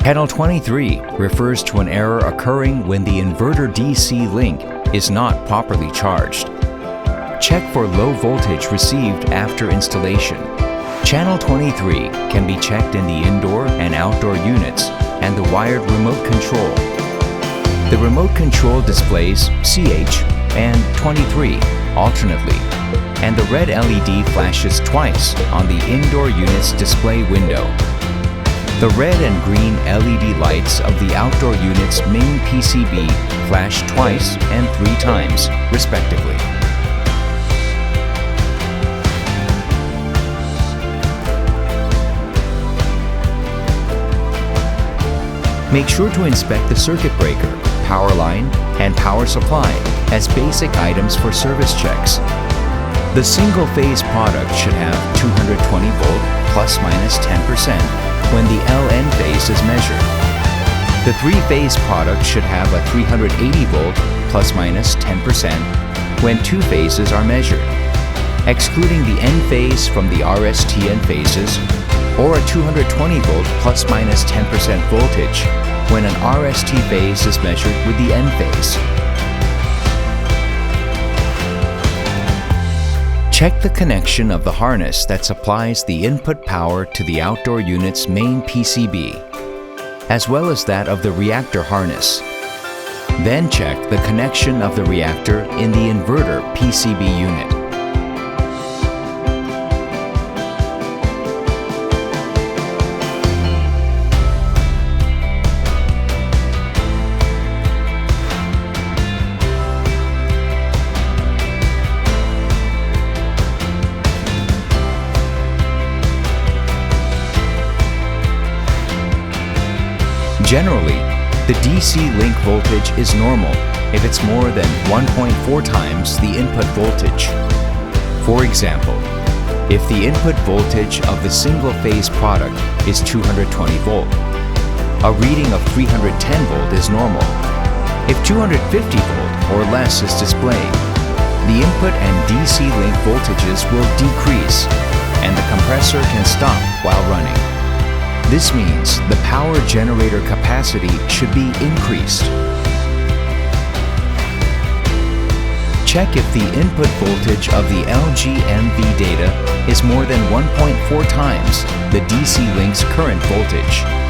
Channel 23 refers to an error occurring when the inverter DC link is not properly charged. Check for low voltage received after installation. Channel 23 can be checked in the indoor and outdoor units and the wired remote control. The remote control displays CH and 23 alternately, and the red LED flashes twice on the indoor unit's display window. The red and green LED lights of the outdoor unit's main PCB flash twice and 3 times, respectively. Make sure to inspect the circuit breaker, power line, and power supply as basic items for service checks. The single-phase product should have 220 volt plus minus 10% when the LN phase is measured. The 3-phase product should have a 380 volt plus minus 10% when 2 phases are measured. Excluding the N phase from the RSTN phases, or a 220 volt plus minus 10% voltage when an RST phase is measured with the N phase. Check the connection of the harness that supplies the input power to the outdoor unit's main PCB, as well as that of the reactor harness. Then check the connection of the reactor in the inverter PCB unit. Generally, the DC link voltage is normal if it's more than 1.4 times the input voltage. For example, if the input voltage of the single-phase product is 220 volt, a reading of 310 volt is normal. If 250 volt or less is displayed, the input and DC link voltages will decrease and the compressor can stop while running. This means the power generator capacity should be increased. Check if the input voltage of the LGMV data is more than 1.4 times the DC link's current voltage.